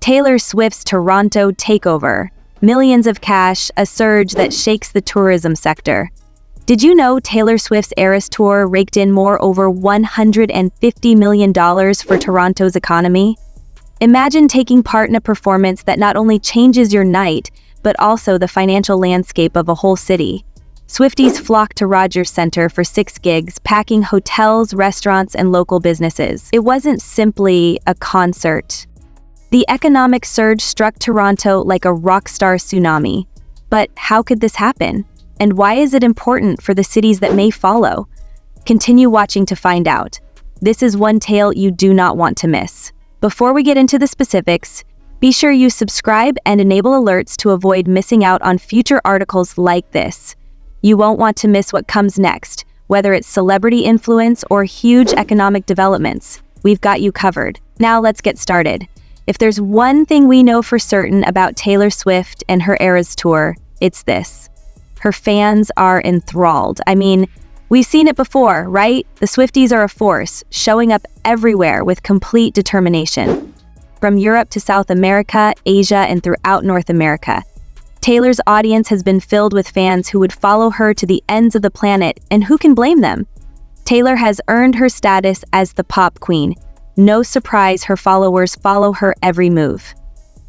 Taylor Swift's Toronto Takeover. Millions of cash, a surge that shakes the tourism sector. Did you know Taylor Swift's Eras Tour raked in over $150 million for Toronto's economy? Imagine taking part in a performance that not only changes your night, but also the financial landscape of a whole city. Swifties flocked to Rogers Centre for 6 gigs, packing hotels, restaurants, and local businesses. It wasn't simply a concert. The economic surge struck Toronto like a rock star tsunami. But how could this happen? And why is it important for the cities that may follow? Continue watching to find out. This is one tale you do not want to miss. Before we get into the specifics, be sure you subscribe and enable alerts to avoid missing out on future articles like this. You won't want to miss what comes next, whether it's celebrity influence or huge economic developments. We've got you covered. Now let's get started. If there's one thing we know for certain about Taylor Swift and her Eras Tour, it's this. Her fans are enthralled. I mean, we've seen it before, right? The Swifties are a force, showing up everywhere with complete determination. From Europe to South America, Asia, and throughout North America. Taylor's audience has been filled with fans who would follow her to the ends of the planet, and who can blame them? Taylor has earned her status as the pop queen. No surprise her followers follow her every move.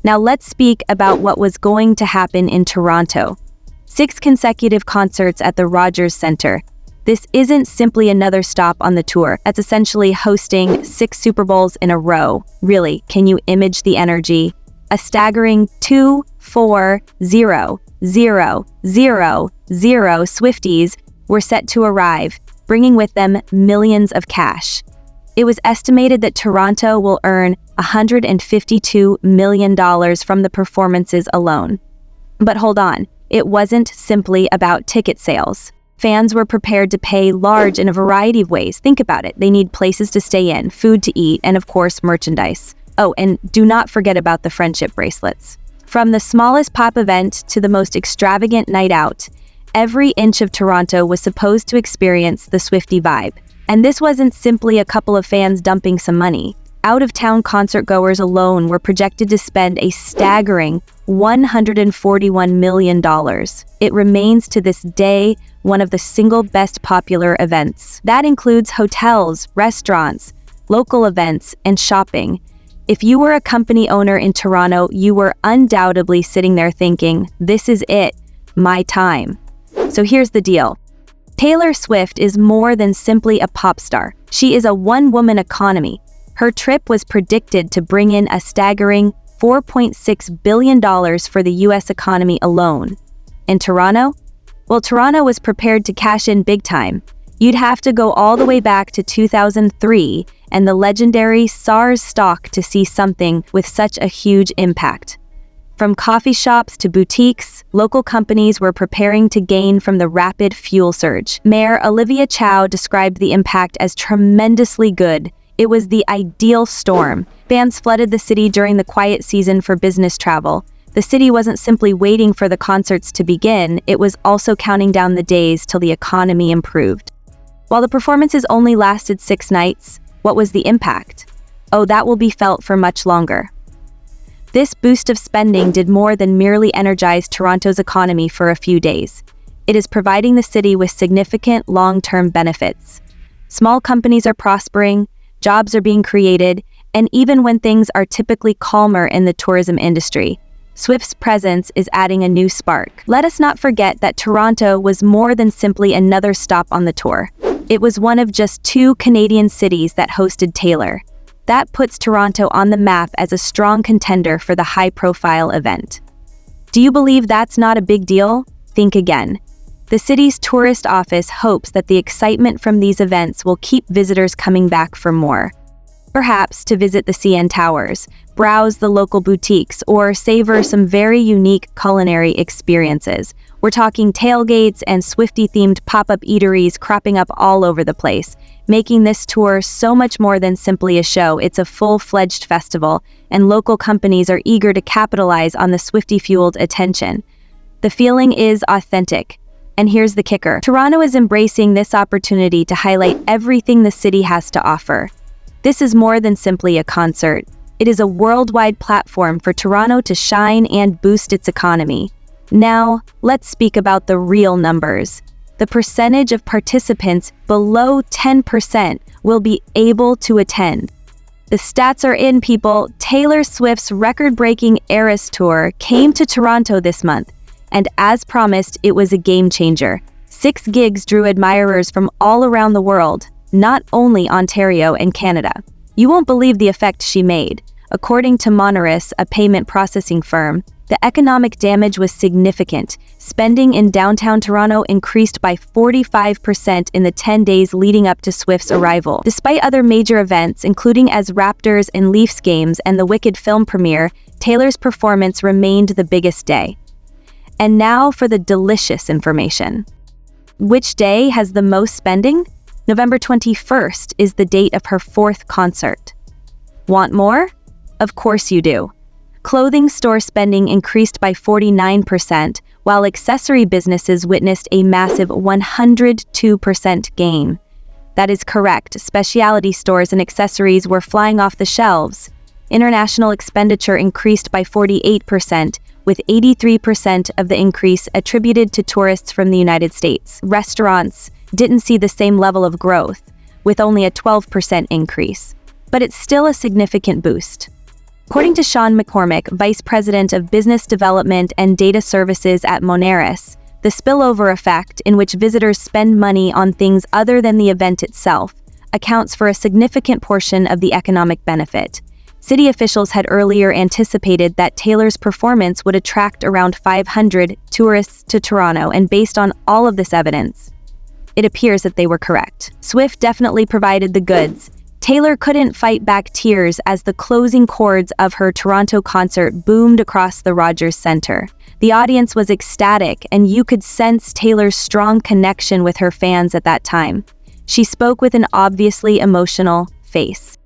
Now let's speak about what was going to happen in Toronto. 6 consecutive concerts at the Rogers Centre. This isn't simply another stop on the tour. That's essentially hosting 6 Super Bowls in a row. Really, can you image the energy? A staggering 2,4,0,0,0,0 Swifties were set to arrive, bringing with them millions of cash. It was estimated that Toronto will earn $152 million from the performances alone. But hold on, it wasn't simply about ticket sales. Fans were prepared to pay large in a variety of ways. Think about it. They need places to stay in, food to eat, and of course, merchandise. Oh, and do not forget about the friendship bracelets. From the smallest pop event to the most extravagant night out, every inch of Toronto was supposed to experience the Swiftie vibe. And this wasn't simply a couple of fans dumping some money. Out-of-town concert-goers alone were projected to spend a staggering $141 million. It remains to this day one of the single best popular events. That includes hotels, restaurants, local events, and shopping. If you were a company owner in Toronto, you were undoubtedly sitting there thinking, this is it, my time. So here's the deal. Taylor Swift is more than simply a pop star. She is a one-woman economy. Her trip was predicted to bring in a staggering $4.6 billion for the US economy alone. In Toronto? Well, Toronto was prepared to cash in big time. You'd have to go all the way back to 2003 and the legendary SARS stock to see something with such a huge impact. From coffee shops to boutiques, local companies were preparing to gain from the rapid fuel surge. Mayor Olivia Chow described the impact as tremendously good. It was the ideal storm. Fans flooded the city during the quiet season for business travel. The city wasn't simply waiting for the concerts to begin, it was also counting down the days till the economy improved. While the performances only lasted 6 nights, what was the impact? Oh, that will be felt for much longer. This boost of spending did more than merely energize Toronto's economy for a few days. It is providing the city with significant long-term benefits. Small companies are prospering, jobs are being created, and even when things are typically calmer in the tourism industry, Swift's presence is adding a new spark. Let us not forget that Toronto was more than simply another stop on the tour. It was one of just 2 Canadian cities that hosted Taylor. That puts Toronto on the map as a strong contender for the high-profile event. Do you believe that's not a big deal? Think again. The city's tourist office hopes that the excitement from these events will keep visitors coming back for more. Perhaps to visit the CN Towers, browse the local boutiques, or savor some very unique culinary experiences. We're talking tailgates and Swiftie-themed pop-up eateries cropping up all over the place, making this tour so much more than simply a show. It's a full-fledged festival, and local companies are eager to capitalize on the Swiftie-fueled attention. The feeling is authentic. And here's the kicker. Toronto is embracing this opportunity to highlight everything the city has to offer. This is more than simply a concert. This is more than simply a concert. It is a worldwide platform for Toronto to shine and boost its economy. Now, let's speak about the real numbers. The percentage of participants below 10% will be able to attend. The stats are in, people. Taylor Swift's record-breaking Eras Tour came to Toronto this month, and as promised, it was a game changer. 6 gigs drew admirers from all around the world, not only Ontario and Canada. You won't believe the effect she made. According to Moneris, a payment processing firm, the economic damage was significant. Spending in downtown Toronto increased by 45% in the 10 days leading up to Swift's arrival. Despite other major events, including as Raptors and Leafs games and the Wicked film premiere, Taylor's performance remained the biggest day. And now for the delicious information. Which day has the most spending? November 21st is the date of her 4th concert. Want more? Of course you do. Clothing store spending increased by 49%, while accessory businesses witnessed a massive 102% gain. That is correct, specialty stores and accessories were flying off the shelves. International expenditure increased by 48%, with 83% of the increase attributed to tourists from the United States. Restaurants didn't see the same level of growth, with only a 12% increase. But it's still a significant boost. According to Sean McCormick, Vice President of Business Development and Data Services at Moneris, the spillover effect, in which visitors spend money on things other than the event itself, accounts for a significant portion of the economic benefit. City officials had earlier anticipated that Taylor's performance would attract around 500 tourists to Toronto, and based on all of this evidence, it appears that they were correct. Swift definitely provided the goods. Taylor couldn't fight back tears as the closing chords of her Toronto concert boomed across the Rogers Centre. The audience was ecstatic, and you could sense Taylor's strong connection with her fans at that time. She spoke with an obviously emotional face.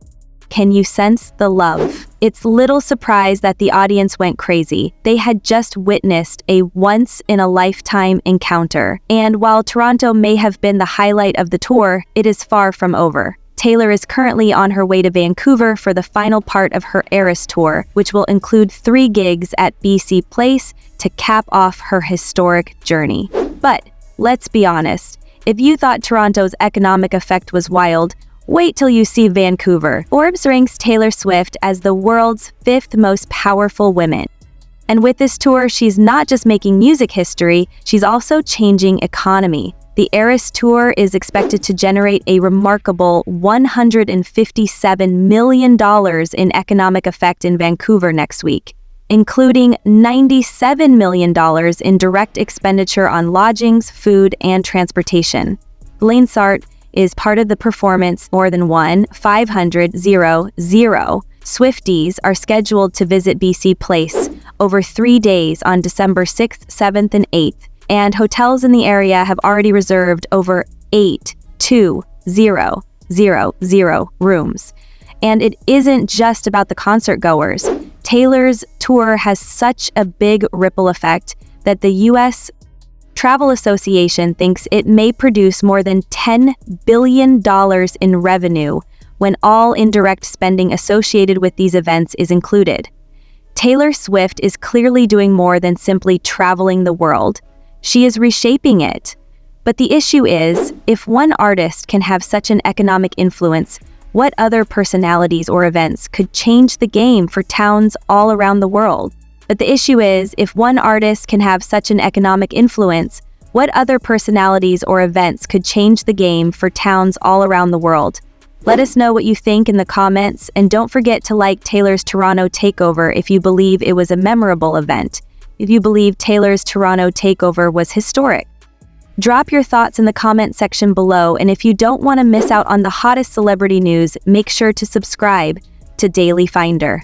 Can you sense the love? It's little surprise that the audience went crazy. They had just witnessed a once-in-a-lifetime encounter, and while Toronto may have been the highlight of the tour, it is far from over. Taylor is currently on her way to Vancouver for the final part of her Eras Tour, which will include 3 gigs at BC Place to cap off her historic journey. But let's be honest, if you thought Toronto's economic effect was wild, wait till you see Vancouver. Forbes ranks Taylor Swift as the world's 5th most powerful woman. And with this tour, she's not just making music history, she's also changing economy. The Eras Tour is expected to generate a remarkable $157 million in economic effect in Vancouver next week, including $97 million in direct expenditure on lodgings, food, and transportation. Blaine Sart is part of the performance. More than 500,000 Swifties are scheduled to visit BC Place over 3 days on December 6th, 7th, and 8th. And hotels in the area have already reserved over 8,200 rooms. And it isn't just about the concert goers. Taylor's tour has such a big ripple effect that the U.S. Travel Association thinks it may produce more than $10 billion in revenue when all indirect spending associated with these events is included. Taylor Swift is clearly doing more than simply traveling the world. She is reshaping it. But the issue is, if one artist can have such an economic influence, what other personalities or events could change the game for towns all around the world? But the issue is, if one artist can have such an economic influence, what other personalities or events could change the game for towns all around the world? Let us know what you think in the comments, and don't forget to like Taylor's Toronto Takeover if you believe it was a memorable event. If you believe Taylor's Toronto Takeover was historic. Drop your thoughts in the comment section below, and if you don't want to miss out on the hottest celebrity news, make sure to subscribe to Daily Finder.